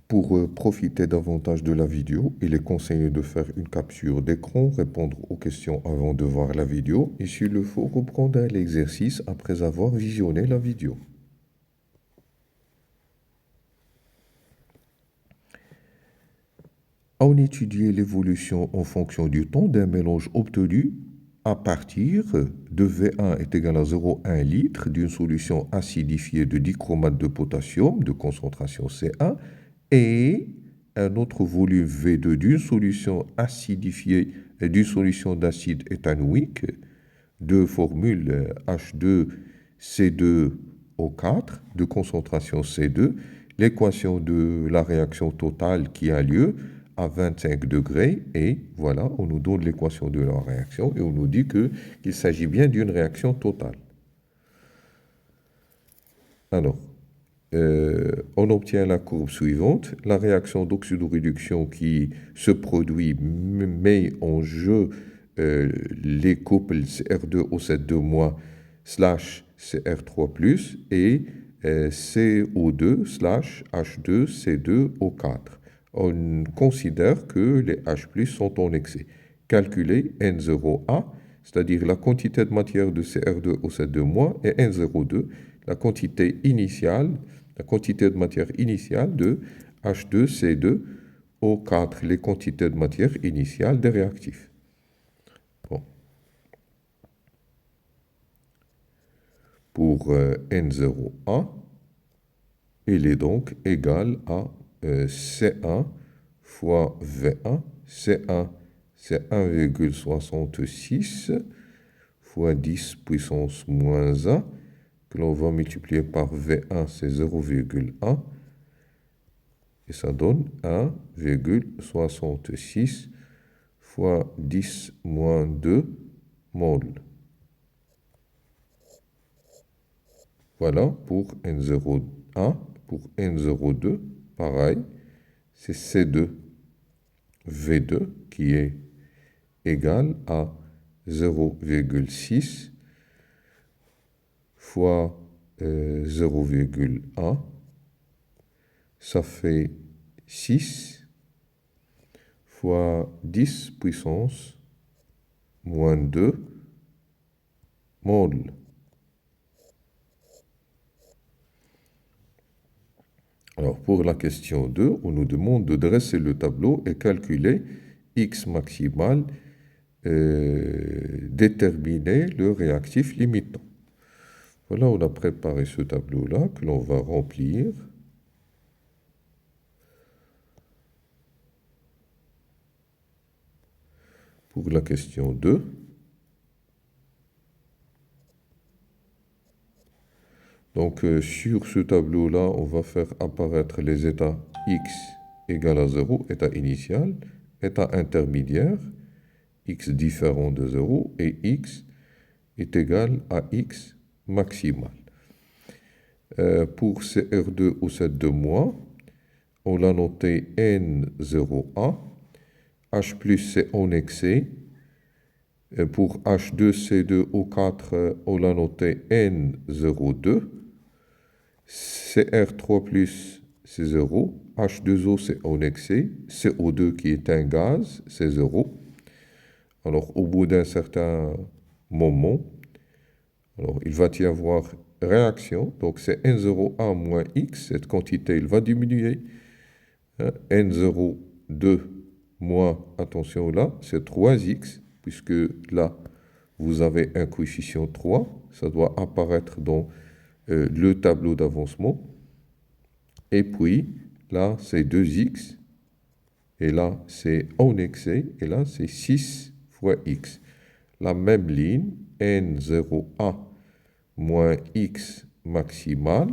Pour profiter davantage de la vidéo, il est conseillé de faire une capture d'écran, répondre aux questions avant de voir la vidéo et s'il le faut, reprendre l'exercice après avoir visionné la vidéo. On étudie l'évolution en fonction du temps d'un mélange obtenu à partir de V1 est égal à 0,1 litre d'une solution acidifiée de dichromate de potassium de concentration C1 et un autre volume V2 d'une solution acidifiée et d'une solution d'acide éthanoïque de formule H2C2O4 de concentration C2, l'équation de la réaction totale qui a lieu à 25 degrés et voilà, on nous donne l'équation de la réaction et on nous dit qu'il s'agit bien d'une réaction totale. Alors, on obtient la courbe suivante. La réaction d'oxydoréduction qui se produit met en jeu les couples CR2O7 slash CR3+, et CO2 slash H2C2O4. On considère que les H+ sont en excès. Calculer N0A, c'est-à-dire la quantité de matière de CR2O7 et N02, la quantité de matière initiale de H2C2O4, les quantités de matière initiale des réactifs. Bon. Pour N0A, il est donc égal à C1 fois V1. C1, c'est 1,66 fois 10 puissance moins 1, que l'on va multiplier par V1, c'est 0,1. Et ça donne 1,66 fois 10 moins 2 mol. Voilà pour N01. Pour N02, pareil, c'est C2 V2 qui est égal à 0,6 fois 0,1. Ça fait 6 fois 10 puissance moins 2 mol. Alors, pour la question 2, on nous demande de dresser le tableau et calculer X maximal, déterminer le réactif limitant. Voilà, on a préparé ce tableau-là que l'on va remplir. Pour la question 2, donc sur ce tableau-là, on va faire apparaître les états x égale à 0, état initial, état intermédiaire, x différent de 0, et x est égal à x maximal. Pour CR2O7 on l'a noté N0A, H+, c'est en excès. Pour H2C2O4, on l'a noté N02. CR3+, c'est 0. H2O, c'est en excès. CO2, qui est un gaz, c'est 0. Alors, au bout d'un certain moment, alors, il va y avoir réaction. Donc, c'est N0A moins X. Cette quantité, il va diminuer. N02 moins, attention là, c'est 3X. Puisque là, vous avez un coefficient 3. Ça doit apparaître dans le tableau d'avancement. Et puis, là, c'est 2x. Et là, c'est en excès. Et là, c'est 6 fois x. La même ligne, N0A moins x maximal,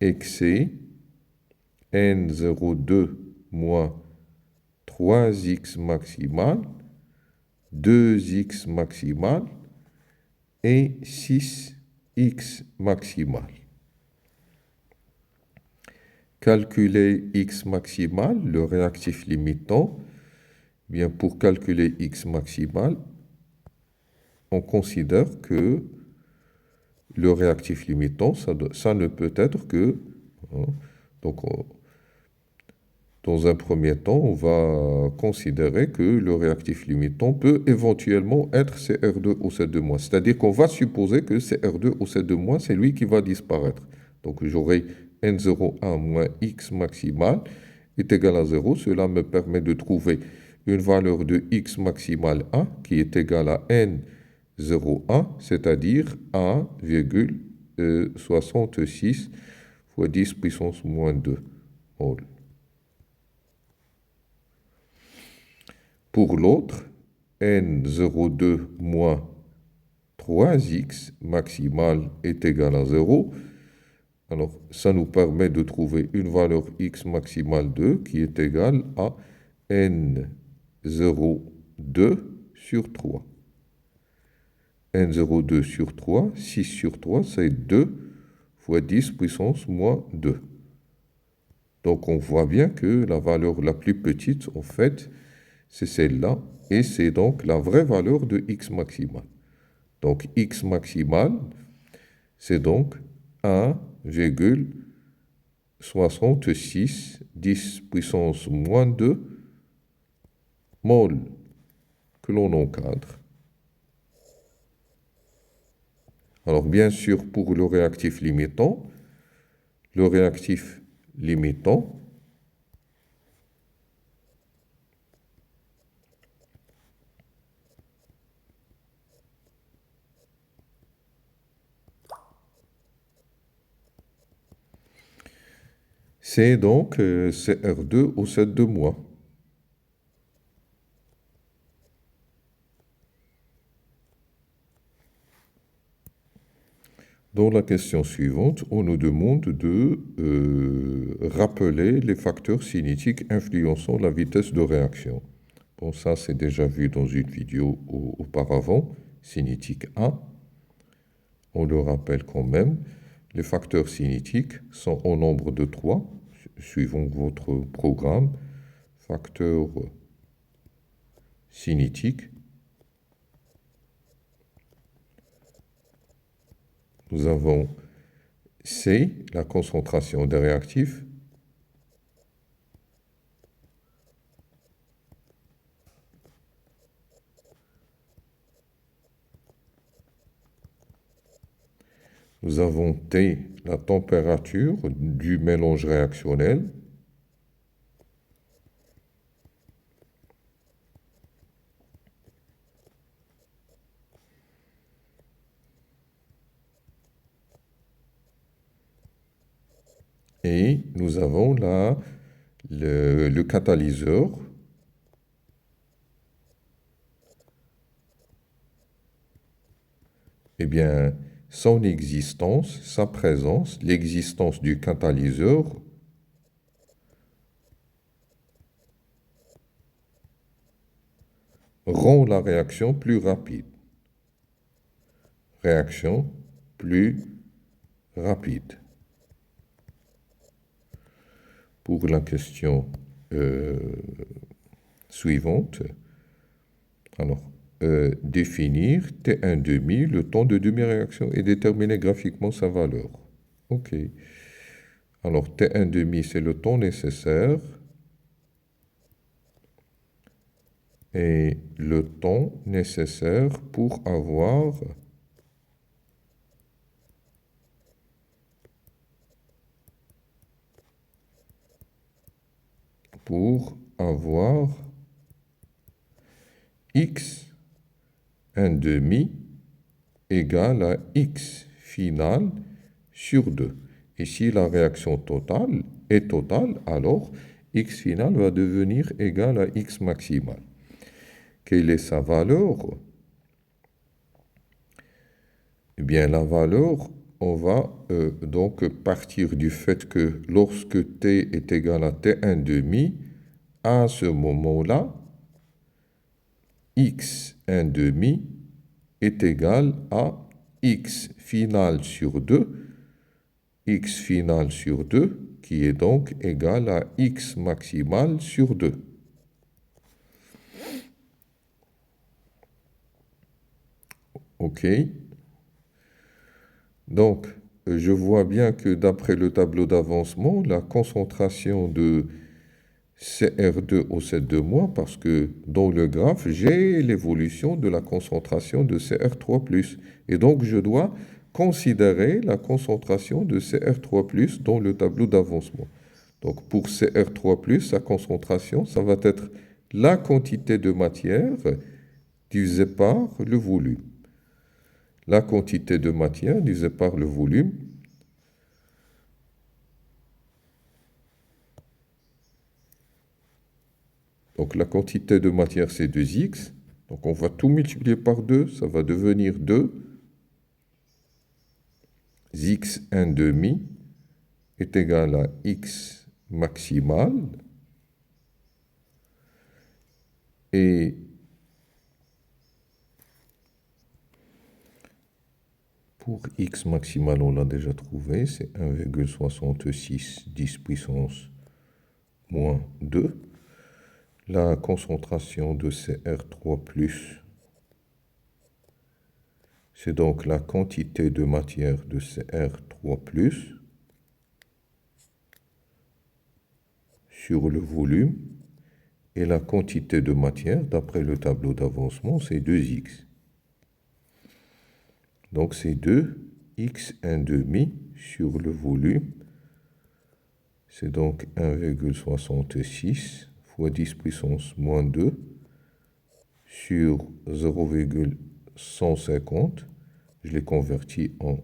excès, N02 moins 3x maximal, 2x maximal et 6x maximal. Calculer x maximal, le réactif limitant. Bien, pour calculer x maximal, on considère que le réactif limitant, ça ne peut être que... Hein, donc, Dans un premier temps, on va considérer que le réactif limitant peut éventuellement être CR2O7 de-. C'est-à-dire qu'on va supposer que CR2O7 de-, c'est lui qui va disparaître. Donc j'aurai N01 moins X maximal est égal à 0. Cela me permet de trouver une valeur de X maximal A qui est égale à N01, c'est-à-dire 1,66 fois 10 puissance moins 2 mol. Pour l'autre, N02 moins 3x maximal est égal à 0. Alors, ça nous permet de trouver une valeur x maximale 2 qui est égale à N02 sur 3. N02 sur 3, 6 sur 3, c'est 2 fois 10 puissance moins 2. Donc, on voit bien que la valeur la plus petite, en fait, c'est celle-là, et c'est donc la vraie valeur de x maximal. Donc, x maximal, c'est donc 1,66 10 puissance moins 2 mol que l'on encadre. Alors, bien sûr, pour le réactif limitant, c'est donc CR2O7 de-. Dans la question suivante, on nous demande de rappeler les facteurs cinétiques influençant la vitesse de réaction. Bon, ça, c'est déjà vu dans une vidéo auparavant, cinétique A. On le rappelle quand même. Les facteurs cinétiques sont au nombre de 3, suivant votre programme. Facteurs cinétiques. Nous avons C, la concentration des réactifs. Nous avons T, la température du mélange réactionnel. Et nous avons là le catalyseur. Eh bien, son existence, sa présence, l'existence du catalyseur rend la réaction plus rapide. Réaction plus rapide. Pour la question suivante, alors, définir T1 demi, le temps de demi-réaction, et déterminer graphiquement sa valeur. OK. Alors, T1 demi, c'est le temps nécessaire. Et le temps nécessaire pour avoir x 1 demi égale à x final sur 2. Et si la réaction totale est totale, alors x final va devenir égal à x maximal. Quelle est sa valeur? Eh bien, la valeur, on va donc partir du fait que lorsque t est égal à t1 demi, à ce moment-là, x1 demi est égal à x final sur 2, x final sur 2, qui est donc égal à x maximal sur 2. OK. Donc, je vois bien que d'après le tableau d'avancement, la concentration de CR2 au set de moins parce que dans le graphe, j'ai l'évolution de la concentration de CR3+. Et donc, je dois considérer la concentration de CR3+, dans le tableau d'avancement. Donc, pour CR3+, sa concentration, ça va être la quantité de matière divisée par le volume. La quantité de matière divisée par le volume. Donc, la quantité de matière, c'est 2x. Donc, on va tout multiplier par 2. Ça va devenir 2. X 1 demi est égal à x maximal. Et pour x maximal, on l'a déjà trouvé, c'est 1,66 10 puissance moins 2. La concentration de CR3+, c'est donc la quantité de matière de CR3+, sur le volume, et la quantité de matière, d'après le tableau d'avancement, c'est 2x. Donc c'est 2x 1 demi sur le volume. C'est donc 1,66 fois 10 puissance moins 2 sur 0,150. Je l'ai converti en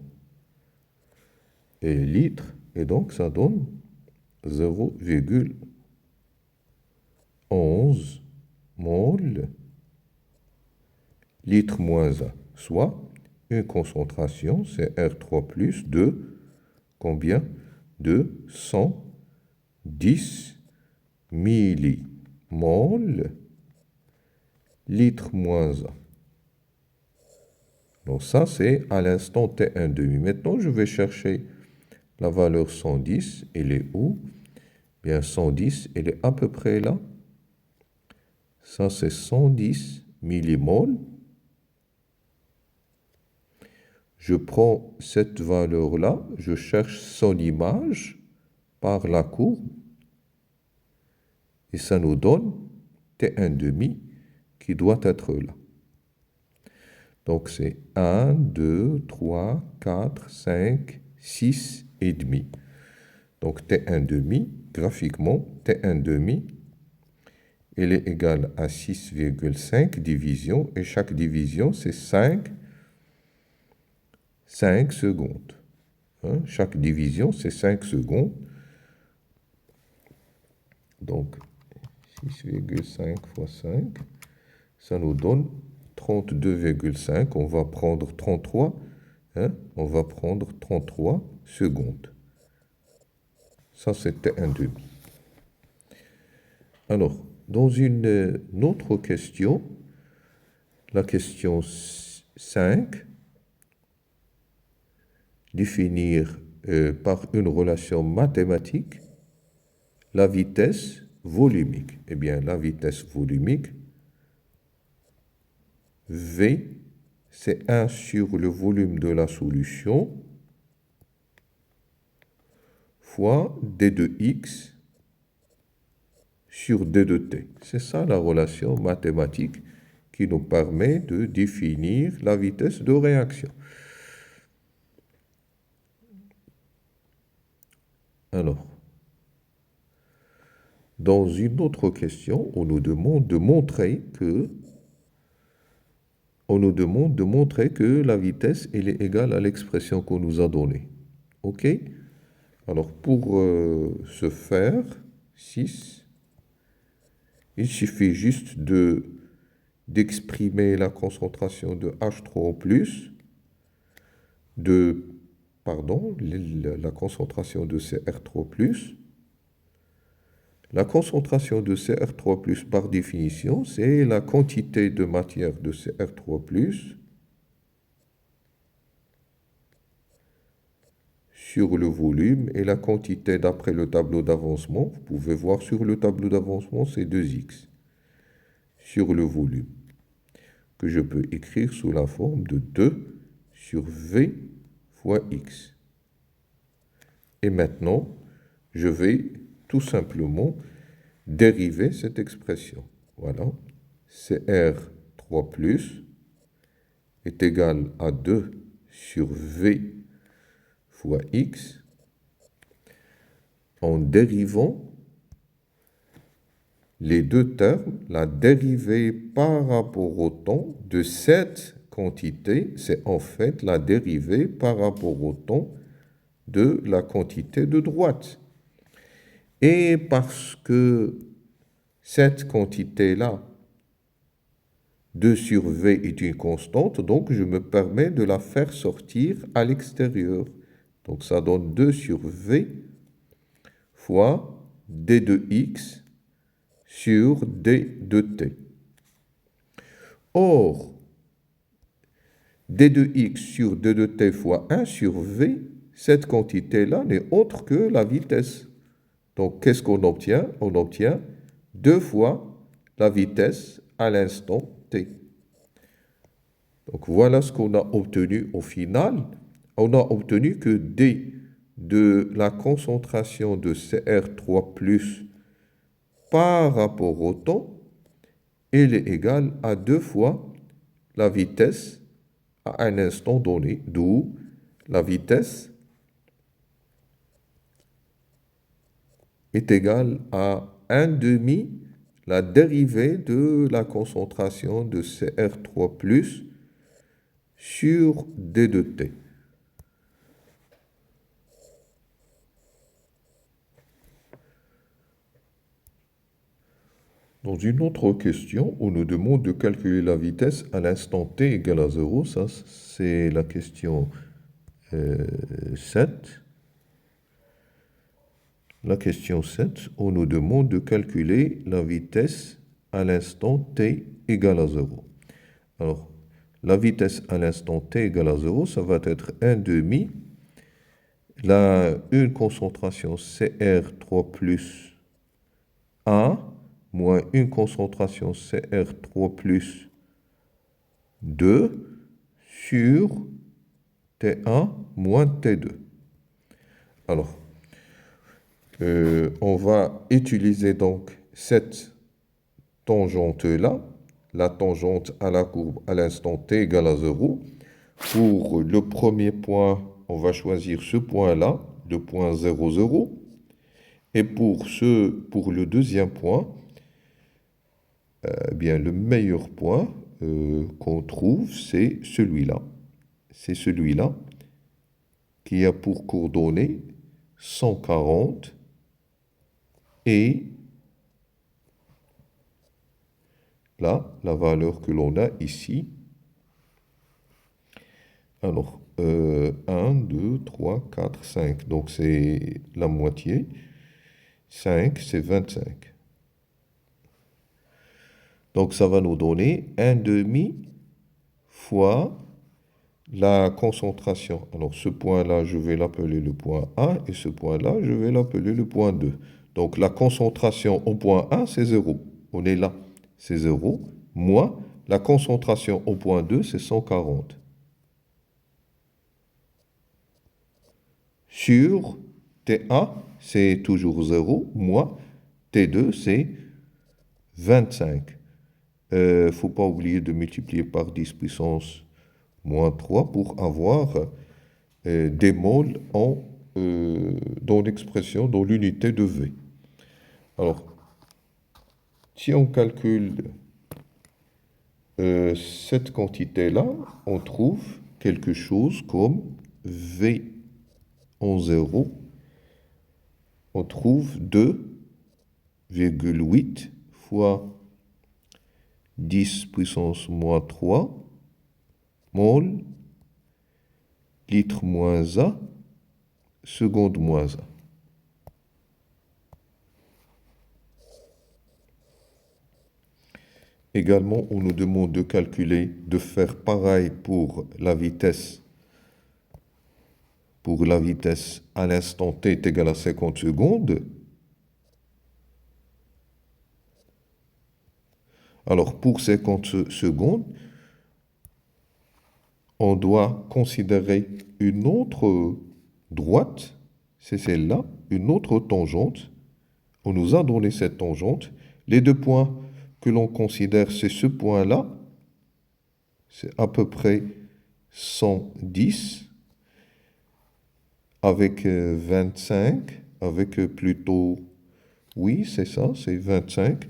litres. Et donc ça donne 0,11 mol litre moins 1. Soit une concentration, c'est R3+, de combien? De 110 millimol litre moins 1. Donc ça, c'est à l'instant T1 demi. Maintenant, je vais chercher la valeur 110. Elle est où? Bien, 110, elle est à peu près là. Ça, c'est 110 millimol. Je prends cette valeur-là, je cherche son image par la courbe. Et ça nous donne T1 demi qui doit être là. Donc c'est 1, 2, 3, 4, 5, 6 et demi. Donc T1 demi, graphiquement, T1 demi, elle est égale à 6,5 divisions. Et chaque division, c'est 5 secondes. Hein? Chaque division, c'est 5 secondes. Donc 6,5 fois 5, ça nous donne 32,5. On va prendre 33. Hein? On va prendre 33 secondes. Ça, c'était un demi. Alors, dans une autre question, la question 5, définir par une relation mathématique la vitesse volumique. Eh bien, la vitesse volumique, V, c'est 1 sur le volume de la solution fois d de x sur d de t. C'est ça la relation mathématique qui nous permet de définir la vitesse de réaction. Alors, dans une autre question, on nous demande de montrer que la vitesse elle est égale à l'expression qu'on nous a donnée. OK? Alors, pour ce faire, 6, il suffit juste d'exprimer la concentration de H3O+, la concentration de CR3+. La concentration de CR3+, par définition, c'est la quantité de matière de CR3+, sur le volume, et la quantité d'après le tableau d'avancement, vous pouvez voir sur le tableau d'avancement, c'est 2x, sur le volume, que je peux écrire sous la forme de 2 sur V fois x. Et maintenant, je vais tout simplement dériver cette expression. Voilà. CR3 plus est égal à 2 sur V fois X en dérivant les deux termes, la dérivée par rapport au temps de cette quantité, c'est en fait la dérivée par rapport au temps de la quantité de droite. Et parce que cette quantité-là, 2 sur V est une constante, donc je me permets de la faire sortir à l'extérieur. Donc ça donne 2 sur V fois D de X sur D de T. Or, D de X sur D de T fois 1 sur V, cette quantité-là n'est autre que la vitesse. Donc, qu'est-ce qu'on obtient? On obtient 2 fois la vitesse à l'instant T. Donc, voilà ce qu'on a obtenu au final. On a obtenu que D de la concentration de CR3+, par rapport au temps, il est égal à 2 fois la vitesse à un instant donné, d'où la vitesse est égale à 1 demi la dérivée de la concentration de CR3+, sur D de T. Dans une autre question, on nous demande de calculer la vitesse à l'instant t égale à 0. Ça, c'est la question 7. La question 7, on nous demande de calculer la vitesse à l'instant t égale à 0. Alors, la vitesse à l'instant t égale à 0, ça va être 1 demi. Une concentration CR3 plus A moins une concentration CR3 plus 2 sur T1 moins T2. Alors, on va utiliser donc cette tangente-là, la tangente à la courbe à l'instant t égale à 0. Pour le premier point, on va choisir ce point-là, le point 0, 0. Et pour le deuxième point, bien, le meilleur point qu'on trouve, c'est celui-là. C'est celui-là qui a pour coordonnées 140 et là, la valeur que l'on a ici. Alors, 1, 2, 3, 4, 5. Donc, c'est la moitié. 5, c'est 25. Donc, ça va nous donner 1 demi fois la concentration. Alors, ce point-là, je vais l'appeler le point A et ce point-là, je vais l'appeler le point 2. Donc, la concentration au point A, c'est 0. On est là, c'est 0. Moins la concentration au point 2, c'est 140. Sur TA, c'est toujours 0. Moins T2, c'est 25. Il ne faut pas oublier de multiplier par 10 puissance moins 3 pour avoir des moles dans l'expression, dans l'unité de V. Alors, si on calcule cette quantité-là, on trouve quelque chose comme V en 0. On trouve 2,8 fois 10 puissance moins 3 mol, litre moins A, seconde moins A. Également, on nous demande de calculer, de faire pareil pour la vitesse. Pour la vitesse à l'instant t est égal à 50 secondes. Alors, pour 50 secondes, on doit considérer une autre droite, c'est celle-là, une autre tangente, On nous a donné cette tangente. Les deux points que l'on considère, c'est ce point-là. C'est à peu près 110 avec 25, avec plutôt, oui, c'est ça, c'est 25.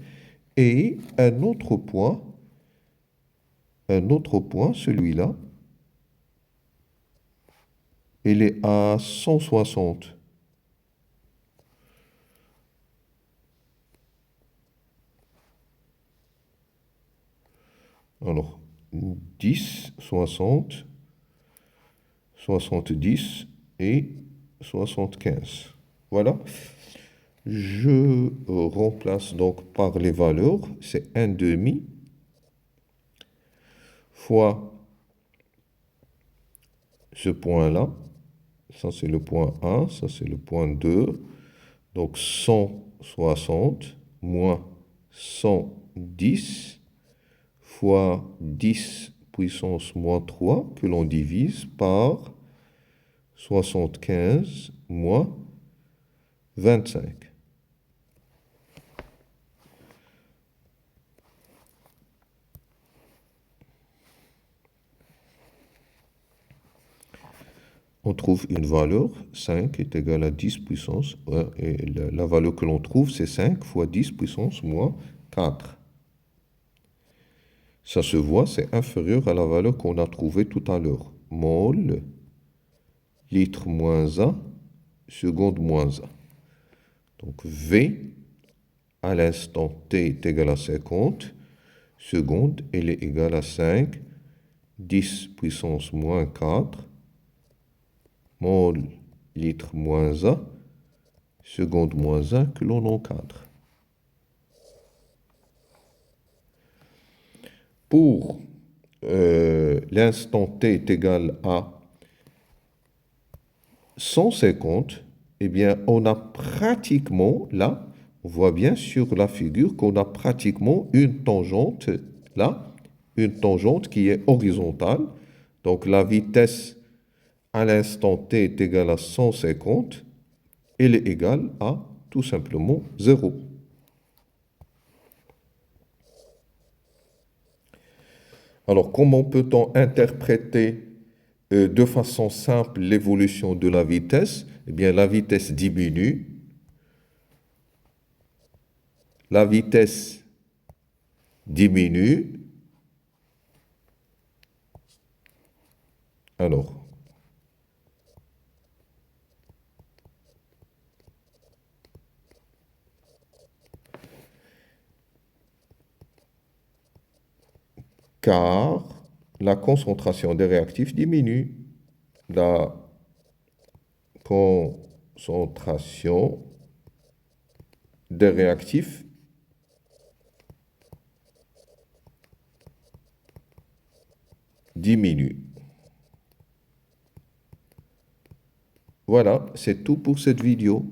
Et un autre point, celui-là, il est à 160. Alors, 10, 60, 70 et 75. Voilà. Je remplace donc par les valeurs. C'est 1 demi fois ce point-là. Ça, c'est le point 1. Ça, c'est le point 2. Donc, 160 moins 110 fois 10 puissance moins 3 que l'on divise par 75 moins 25. On trouve une valeur, 5 est égal à 10 puissance, et la valeur que l'on trouve, c'est 5 fois 10 puissance moins 4. Ça se voit, c'est inférieur à la valeur qu'on a trouvée tout à l'heure. Mol, litre moins 1, seconde moins 1. Donc V, à l'instant T est égal à 50, seconde, elle est égale à 5, 10 puissance moins 4, mol, litre moins 1, seconde moins 1 que l'on encadre. Pour l'instant t est égal à 150, eh bien, on a pratiquement, là, on voit bien sur la figure qu'on a pratiquement une tangente, là, une tangente qui est horizontale. Donc, la vitesse à l'instant t est égale à 150, elle est égale à tout simplement 0. Alors, comment peut-on interpréter de façon simple l'évolution de la vitesse? Eh bien, la vitesse diminue. La vitesse diminue. Alors, car la concentration des réactifs diminue. La concentration des réactifs diminue. Voilà, c'est tout pour cette vidéo.